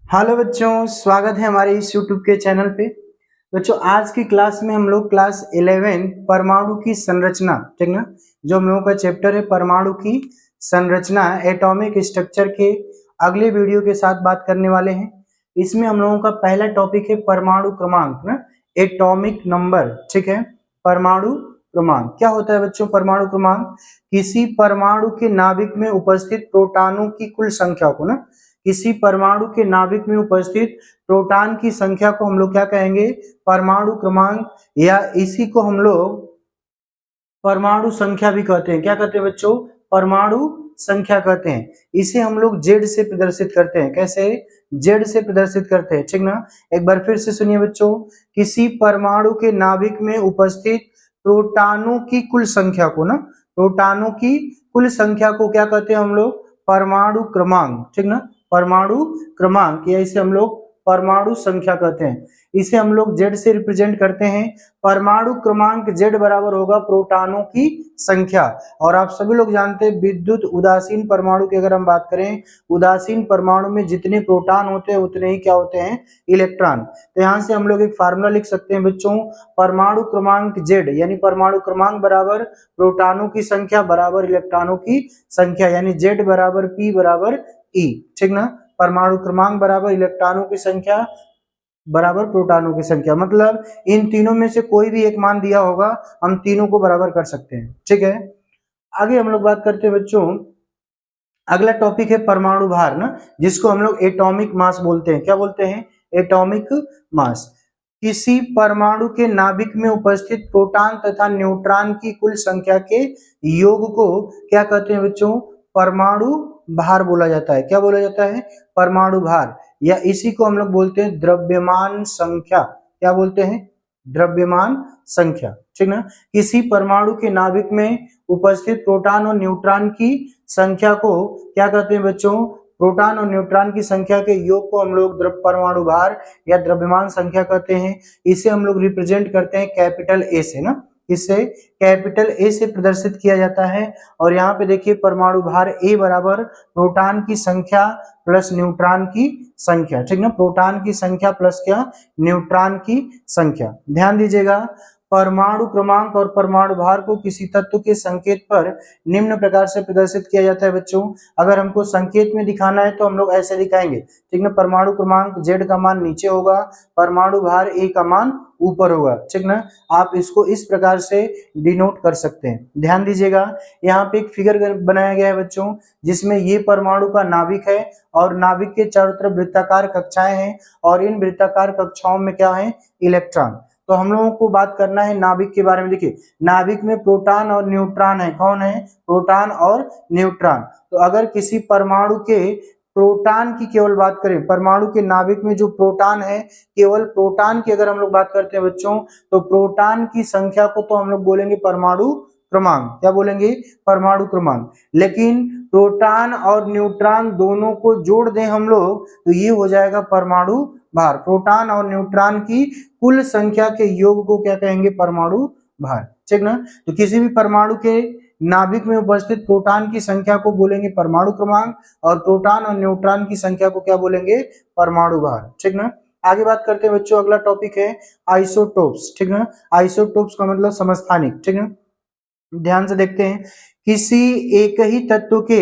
Hello बच्चों, स्वागत है हमारे इस यूट्यूब के चैनल पे। बच्चों, आज की क्लास में हम लोग क्लास 11 परमाणु की संरचना, ठीक ना, जो हम लोगों का चैप्टर है परमाणु की संरचना, एटॉमिक स्ट्रक्चर के अगले वीडियो के साथ बात करने वाले हैं। इसमें हम लोगों का पहला टॉपिक है परमाणु क्रमांक ना, एटॉमिक नंबर, ठीक है। परमाणु क्रमांक क्या होता है बच्चों? परमाणु क्रमांक किसी परमाणु के नाभिक में उपस्थित प्रोटॉनों की कुल संख्या को ना, किसी परमाणु के नाभिक में उपस्थित प्रोटॉन की संख्या को हम लोग क्या कहेंगे? परमाणु क्रमांक, या इसी को हम लोग परमाणु संख्या भी कहते हैं। क्या कहते हैं बच्चों? परमाणु संख्या कहते हैं। इसे हम लोग जेड से प्रदर्शित करते हैं। कैसे? जेड से प्रदर्शित करते हैं, ठीक ना। एक बार फिर से सुनिए बच्चों, किसी परमाणु के नाभिक में उपस्थित प्रोटॉनों की कुल संख्या को ना, प्रोटॉनों की कुल संख्या को क्या कहते हैं हम लोग? परमाणु क्रमांक, ठीक ना। परमाणु क्रमांक, या इसे हम लोग परमाणु संख्या कहते हैं। इसे हम लोग जेड से रिप्रेजेंट करते हैं। परमाणु क्रमांक जेड बराबर होगा प्रोटॉनों की संख्या। और आप सभी लोग जानते हैं विद्युत उदासीन परमाणु की अगर हम बात करें, उदासीन परमाणु में जितने प्रोटॉन होते हैं उतने ही क्या होते हैं? इलेक्ट्रॉन। तो यहाँ से हम लोग एक फार्मूला लिख सकते हैं बच्चों, परमाणु क्रमांक जेड यानी परमाणु क्रमांक बराबर प्रोटॉनों की संख्या बराबर इलेक्ट्रॉनों की संख्या, यानी जेड बराबर पी बराबर ई, ठीक ना। परमाणु क्रमांक बराबर इलेक्ट्रॉनों की संख्या बराबर प्रोटॉनों की संख्या, मतलब इन तीनों में से कोई भी एक मान दिया होगा, हम तीनों को बराबर कर सकते हैं, ठीक है। आगे हम लोग बात करते हैं बच्चों, अगला टॉपिक है परमाणु भार ना, जिसको हम लोग एटॉमिक मास बोलते हैं। क्या बोलते हैं? Atomic mass. किसी परमाणु के नाभिक में उपस्थित प्रोटॉन तथा न्यूट्रॉन की कुल संख्या के योग को क्या कहते हैं बच्चों? परमाणु भार बोला जाता है। क्या बोला जाता है? परमाणु भार, या इसी को हम लोग बोलते हैं द्रव्यमान संख्या। क्या बोलते हैं? द्रव्यमान संख्या, ठीक ना। किसी परमाणु के नाभिक में उपस्थित प्रोटॉन और न्यूट्रॉन की संख्या को क्या कहते हैं बच्चों? प्रोटॉन और न्यूट्रॉन की संख्या के योग को हम लोग द्रव्य परमाणु भार या द्रव्यमान संख्या कहते हैं। इसे हम लोग रिप्रेजेंट करते हैं कैपिटल ए से ना, इससे कैपिटल ए से प्रदर्शित किया जाता है। और यहाँ पे देखिए परमाणु भार ए बराबर प्रोटॉन की संख्या प्लस न्यूट्रॉन की संख्या, ठीक ना। प्रोटॉन की संख्या प्लस क्या? न्यूट्रॉन की संख्या। ध्यान दीजिएगा, परमाणु क्रमांक और परमाणु भार को किसी तत्व के संकेत पर निम्न प्रकार से प्रदर्शित किया जाता है बच्चों। अगर हमको संकेत में दिखाना है तो हम लोग ऐसे दिखाएंगे, ठीक ना। परमाणु क्रमांक जेड का मान नीचे होगा, परमाणु भार ए का मान ऊपर होगा, ठीक ना। आप इसको इस प्रकार से डिनोट कर सकते हैं। ध्यान दीजिएगा, यहाँ पे एक फिगर बनाया गया है बच्चों, जिसमें ये परमाणु का नाभिक है और नाभिक के चारों तरफ वृत्ताकार कक्षाएं हैं, और इन वृत्ताकार कक्षाओं में क्या है? इलेक्ट्रॉन। तो हम लोगों को बात करना है नाभिक के बारे में। देखिए, नाभिक में प्रोटॉन और न्यूट्रॉन है। कौन है? प्रोटॉन और न्यूट्रॉन। तो अगर किसी परमाणु के प्रोटॉन की केवल बात करें, परमाणु के नाभिक में जो प्रोटॉन है, केवल प्रोटॉन की अगर हम लोग बात करते हैं बच्चों, तो प्रोटॉन की संख्या को तो हम लोग बोलेंगे परमाणु क्रमांक। क्या बोलेंगे? परमाणु क्रमांक। लेकिन प्रोटॉन और न्यूट्रॉन दोनों को जोड़ दें हम लोग तो ये हो जाएगा परमाणु भार। प्रोटॉन और न्यूट्रॉन की कुल संख्या के योग को क्या कहेंगे? परमाणु भार, ठीक ना। तो किसी भी परमाणु के नाभिक में उपस्थित प्रोटॉन की संख्या को बोलेंगे परमाणु क्रमांक, और प्रोटॉन और न्यूट्रॉन की संख्या को क्या बोलेंगे? परमाणु भार, ठीक ना। आगे बात करते हैं बच्चों, अगला टॉपिक है आइसोटोप्स, ठीक ना। आइसोटोप्स का मतलब समस्थानिक, ठीक ना। ध्यान से देखते हैं, किसी एक ही तत्व के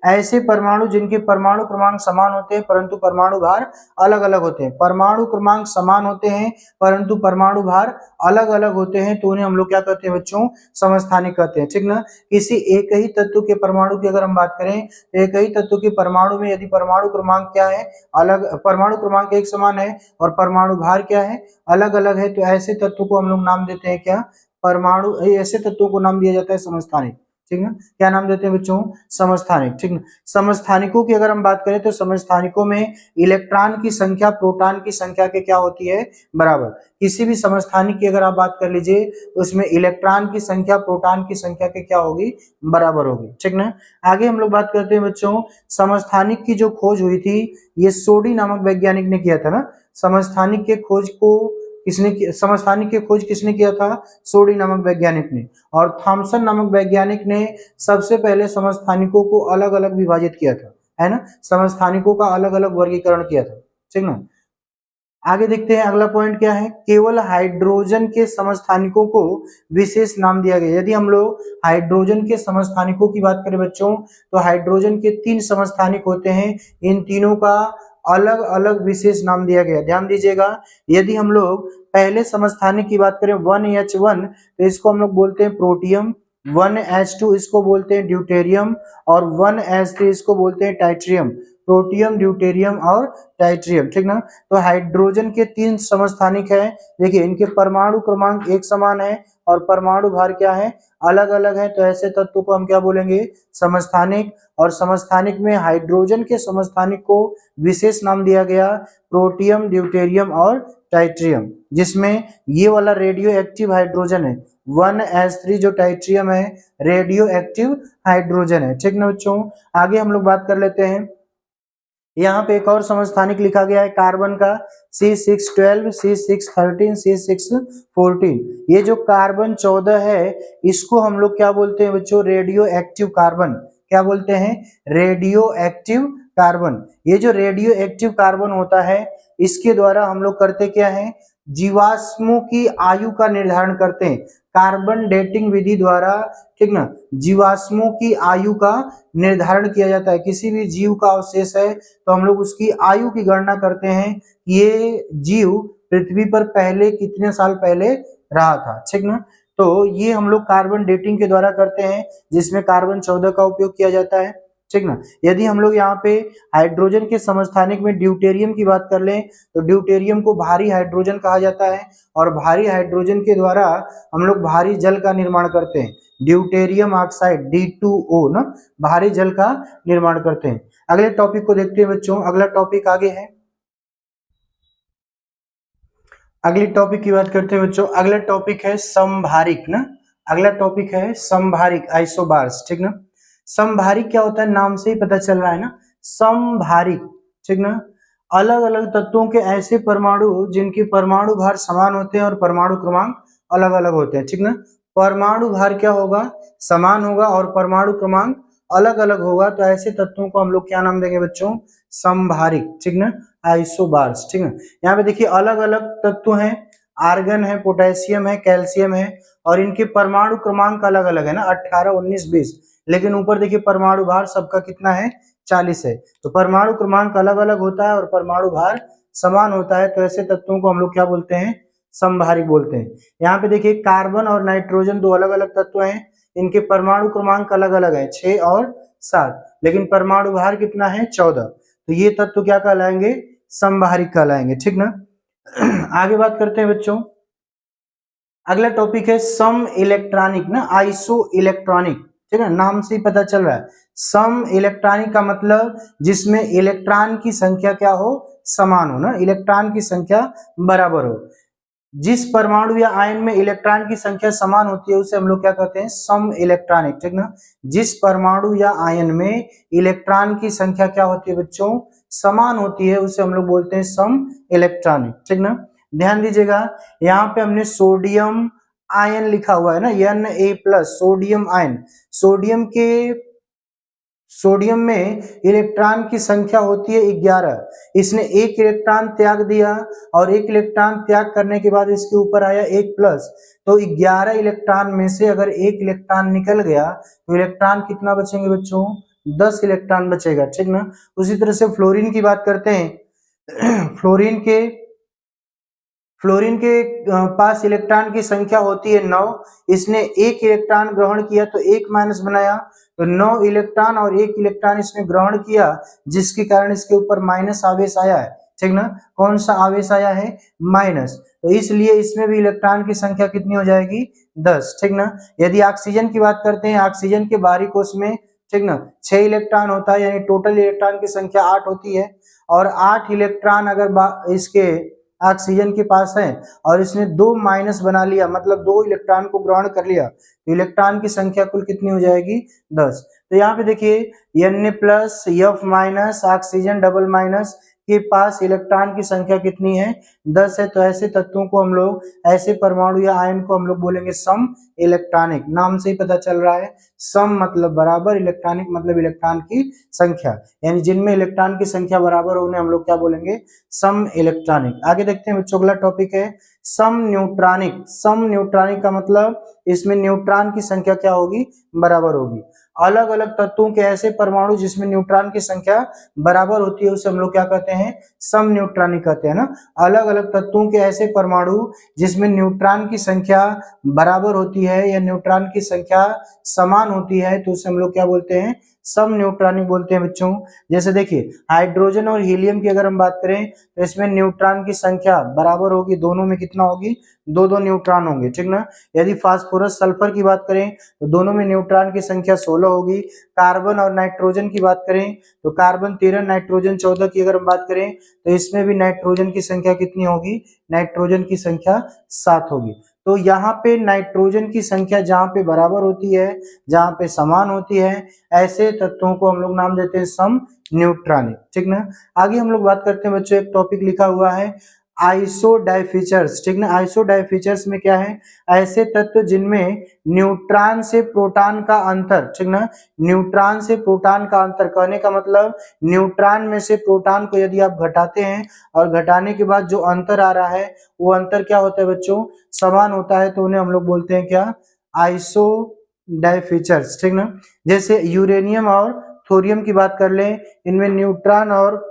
ऐसे परमाणु जिनके परमाणु क्रमांक समान होते हैं परंतु परमाणु भार अलग अलग होते हैं। परमाणु क्रमांक समान होते हैं परंतु परमाणु भार अलग अलग होते हैं, तो उन्हें हम लोग क्या कहते हैं बच्चों? समस्थानिक कहते हैं, ठीक ना। किसी एक ही तत्व के परमाणु की अगर हम बात करें, तो एक ही तत्व के परमाणु में यदि परमाणु क्रमांक क्या है? अलग, परमाणु क्रमांक एक समान है और परमाणु भार क्या है? अलग अलग है, तो ऐसे तत्व को हम लोग नाम देते हैं क्या? परमाणु। ऐसे तत्वों को नाम दिया जाता है समस्थानिक, ठीक है। क्या नाम देते हैं बच्चों? समस्थानिक, ठीक है। समस्थानिकों की अगर हम बात करें तो समस्थानिकों में इलेक्ट्रॉन की संख्या प्रोटॉन की संख्या के क्या होती है? बराबर। किसी भी समस्थानिक की अगर आप बात कर लीजिए, उसमें इलेक्ट्रॉन की संख्या प्रोटॉन की संख्या के क्या होगी? बराबर होगी, ठीक ना। आगे हम लोग बात करते हैं बच्चों, समस्थानिक की जो खोज हुई थी, ये सोडी नामक वैज्ञानिक ने किया था ना। समस्थानिक के खोज को समस्थानिक की खोज किसने किया था? सोडी नामक वैज्ञानिक ने। और थॉमसन नामक वैज्ञानिक ने सबसे पहले समस्थानिकों को अलग अलग विभाजित किया था, है ना। समस्थानिकों का अलग अलग वर्गीकरण किया था। ठीक ना। आगे देखते हैं अगला पॉइंट क्या है, केवल हाइड्रोजन के समस्थानिकों को विशेष नाम दिया गया। यदि हम लोग हाइड्रोजन के समस्थानिकों की बात करें बच्चों, तो हाइड्रोजन के 3 समस्थानिक होते हैं, इन तीनों का अलग अलग विशेष नाम दिया गया। ध्यान दीजिएगा, यदि हम लोग पहले समस्थानिक की बात करें 1H1, तो इसको हम लोग बोलते हैं प्रोटियम, 1H2 इसको बोलते हैं ड्यूटेरियम, और 1H3 इसको बोलते हैं टाइट्रियम। प्रोटियम, ड्यूटेरियम और टाइट्रियम, ठीक ना। तो हाइड्रोजन के 3 समस्थानिक है। देखिए इनके परमाणु क्रमांक एक समान है और परमाणु भार क्या है, अलग अलग है। तो ऐसे तत्व को हम क्या बोलेंगे, समस्थानिक। और समस्थानिक में हाइड्रोजन के समस्थानिक को विशेष नाम दिया गया प्रोटियम, ड्यूटेरियम और टाइट्रियम, जिसमें ये वाला रेडियो एक्टिव हाइड्रोजन है। 1H3 जो टाइट्रियम है रेडियो एक्टिव हाइड्रोजन है, ठीक ना बच्चों। आगे हम लोग बात कर लेते हैं, यहाँ पे एक और समस्थानिक लिखा गया है कार्बन का, C612, C613, C614। ये जो कार्बन 14 है इसको हम लोग क्या बोलते हैं बच्चों, रेडियो एक्टिव कार्बन। क्या बोलते हैं, रेडियो एक्टिव कार्बन। ये जो रेडियो एक्टिव कार्बन होता है इसके द्वारा हम लोग करते क्या है, जीवाश्मों की आयु का निर्धारण करते हैं कार्बन डेटिंग विधि द्वारा, ठीक ना। जीवाश्मों की आयु का निर्धारण किया जाता है। किसी भी जीव का अवशेष है तो हम लोग उसकी आयु की गणना करते हैं, ये जीव पृथ्वी पर पहले कितने साल पहले रहा था, ठीक ना। तो ये हम लोग कार्बन डेटिंग के द्वारा करते हैं, जिसमें कार्बन 14 का उपयोग किया जाता है, ठीक ना। यदि हम लोग यहाँ पे हाइड्रोजन के समस्थानिक में ड्यूटेरियम की बात कर लें, तो ड्यूटेरियम को भारी हाइड्रोजन कहा जाता है, और भारी हाइड्रोजन के द्वारा हम लोग भारी जल का निर्माण करते हैं, ड्यूटेरियम ऑक्साइड D2O ना, भारी जल का निर्माण करते हैं। अगले टॉपिक को देखते हैं बच्चों, अगला टॉपिक आगे है, अगली टॉपिक की बात करते हैं बच्चों। अगला टॉपिक है समभारिक ना, अगला टॉपिक है समभारिक आइसोबार्स, ठीक ना। समभारिक क्या होता है, नाम से ही पता चल रहा है ना, समभारिक, ठीक ना। अलग अलग तत्वों के ऐसे परमाणु जिनके परमाणु भार समान होते हैं और परमाणु क्रमांक अलग अलग होते हैं, ठीक ना। परमाणु भार क्या होगा, समान होगा, और परमाणु क्रमांक अलग अलग होगा, तो ऐसे तत्वों को हम लोग क्या नाम देंगे बच्चों, समभारिक, ठीक ना, आइसोबार्स, ठीक है। यहाँ पे देखिए अलग अलग तत्व हैं, आर्गन है, पोटेशियम है, कैल्शियम है, और इनके परमाणु क्रमांक अलग अलग है ना, 18, 19, 20, लेकिन ऊपर देखिए परमाणु भार सबका कितना है, 40 है। तो परमाणु क्रमांक अलग अलग होता है और परमाणु भार समान होता है, तो ऐसे तत्वों को हम लोग क्या बोलते हैं, समभारिक बोलते हैं। यहाँ पे देखिए कार्बन और नाइट्रोजन दो अलग अलग तत्व हैं, इनके परमाणु क्रमांक अलग अलग है, 6 और 7, लेकिन परमाणु भार कितना है, 14। तो ये तत्व क्या कहलाएंगे, समभारिक कहलाएंगे, ठीक ना। आगे बात करते हैं बच्चों, अगला टॉपिक है सम इलेक्ट्रॉनिक ना, आइसो इलेक्ट्रॉनिक, ठीक है, नाम से ही पता चल रहा है। सम इलेक्ट्रॉनिक का मतलब जिसमें इलेक्ट्रॉन की संख्या क्या हो, समान हो ना, इलेक्ट्रॉन की संख्या बराबर हो। जिस परमाणु या आयन में इलेक्ट्रॉन की संख्या समान होती है उसे हम लोग क्या कहते हैं, सम इलेक्ट्रॉनिक, ठीक ना। जिस परमाणु या आयन में इलेक्ट्रॉन की संख्या क्या होती है बच्चों, समान होती है, उसे हम लोग बोलते हैं सम इलेक्ट्रॉनिक, ठीक ना। ध्यान दीजिएगा, यहाँ पे हमने सोडियम आयन लिखा हुआ है ना, Na+, सोडियम आयन। सोडियम में इलेक्ट्रॉन की संख्या होती है 11, इसने एक इलेक्ट्रॉन त्याग दिया और एक इलेक्ट्रॉन त्याग करने के बाद इसके ऊपर आया एक प्लस, तो 11 इलेक्ट्रॉन में से अगर एक इलेक्ट्रॉन निकल गया तो इलेक्ट्रॉन कितना बचेंगे बच्चों, 10 इलेक्ट्रॉन बचेगा, ठीक ना। उसी तरह से फ्लोरीन की बात करते हैं। फ्लोरीन के पास इलेक्ट्रॉन की संख्या होती है 9, इसने एक इलेक्ट्रॉन ग्रहण किया तो एक माइनस बनाया, तो 9 इलेक्ट्रॉन और एक इलेक्ट्रॉन इसने ग्रहण किया, जिसके कारण इसके ऊपर माइनस आवेश आया है, ठीक ना। कौन सा आवेश आया है, माइनस, तो इसलिए इसमें भी इलेक्ट्रॉन की संख्या कितनी हो जाएगी, 10, ठीक ना। यदि ऑक्सीजन की बात करते हैं, ऑक्सीजन के बाहरी कोश में, ठीक ना, 6 इलेक्ट्रॉन होता है, यानी टोटल इलेक्ट्रॉन की संख्या 8 होती है, और 8 इलेक्ट्रॉन अगर इसके ऑक्सीजन के पास है और इसने 2 माइनस बना लिया, मतलब 2 इलेक्ट्रॉन को ग्रहण कर लिया, तो इलेक्ट्रॉन की संख्या कुल कितनी हो जाएगी, 10। तो यहाँ पे देखिए Na+, F-, oxygen double minus के पास इलेक्ट्रॉन की संख्या कितनी है, 10 है। तो ऐसे तत्वों को हम लोग, ऐसे परमाणु या आयन को हम लोग बोलेंगे सम इलेक्ट्रॉनिक, नाम से ही पता चल रहा है, सम मतलब बराबर, इलेक्ट्रॉनिक मतलब इलेक्ट्रॉन की संख्या, यानी जिनमें इलेक्ट्रॉन की संख्या बराबर हो उन्हें हम लोग क्या बोलेंगे, सम इलेक्ट्रॉनिक। आगे देखते हैं बच्चों, अगला टॉपिक है सम न्यूट्रॉनिक। सम न्यूट्रॉनिक का मतलब इसमें न्यूट्रॉन की संख्या क्या होगी, बराबर होगी। अलग अलग तत्वों के ऐसे परमाणु जिसमें न्यूट्रॉन की संख्या बराबर होती है उसे हम लोग क्या कहते हैं, सम न्यूट्रॉनिक कहते हैं ना। अलग अलग तत्वों के ऐसे परमाणु जिसमें न्यूट्रॉन की संख्या बराबर होती है या न्यूट्रॉन की संख्या समान होती है तो उसे हम लोग क्या बोलते हैं, सम न्यूट्रॉनिक बोलते हैं बच्चों। जैसे देखिए हाइड्रोजन और हीलियम की अगर हम बात करें तो इसमें न्यूट्रॉन की संख्या बराबर होगी, दोनों में कितना होगी, दो दो न्यूट्रॉन होंगे, ठीक ना। यदि फास्फोरस सल्फर की बात करें तो दोनों में न्यूट्रॉन की संख्या 16 होगी। कार्बन और नाइट्रोजन की बात करें तो कार्बन 13, नाइट्रोजन 14 की अगर हम बात करें तो इसमें भी नाइट्रोजन की संख्या कितनी होगी, नाइट्रोजन की संख्या 7 होगी। तो यहाँ पे नाइट्रोजन की संख्या जहाँ पे बराबर होती है, जहाँ पे समान होती है, ऐसे तत्वों को हम लोग नाम देते हैं सम न्यूट्रॉनिक, ठीक ना। आगे हम लोग बात करते हैं बच्चों, एक टॉपिक लिखा हुआ है आइसोडाइफीचर्स, ठीक ना। आइसोडाइफीचर्स में क्या है, ऐसे तत्व जिनमें न्यूट्रॉन से प्रोटॉन का अंतर, ठीक ना, न्यूट्रॉन से प्रोटॉन का अंतर, कहने का मतलब न्यूट्रॉन में से प्रोटॉन को यदि आप घटाते हैं और घटाने के बाद जो अंतर आ रहा है वो अंतर क्या होता है बच्चों, समान होता है, तो उन्हें हम लोग बोलते हैं क्या, आइसोडाइफीचर्स, ठीक ना। जैसे यूरेनियम और थोरियम की बात कर लें, इनमें न्यूट्रॉन और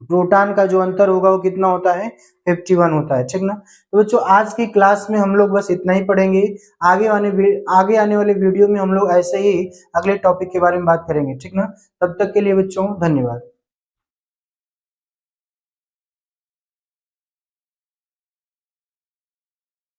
प्रोटॉन का जो अंतर होगा वो कितना होता है, 51 होता है, ठीक ना। तो बच्चों आज की क्लास में हम लोग बस इतना ही पढ़ेंगे। आगे आने वाले वीडियो में हम लोग ऐसे ही अगले टॉपिक के बारे में बात करेंगे, ठीक ना। तब तक के लिए बच्चों धन्यवाद।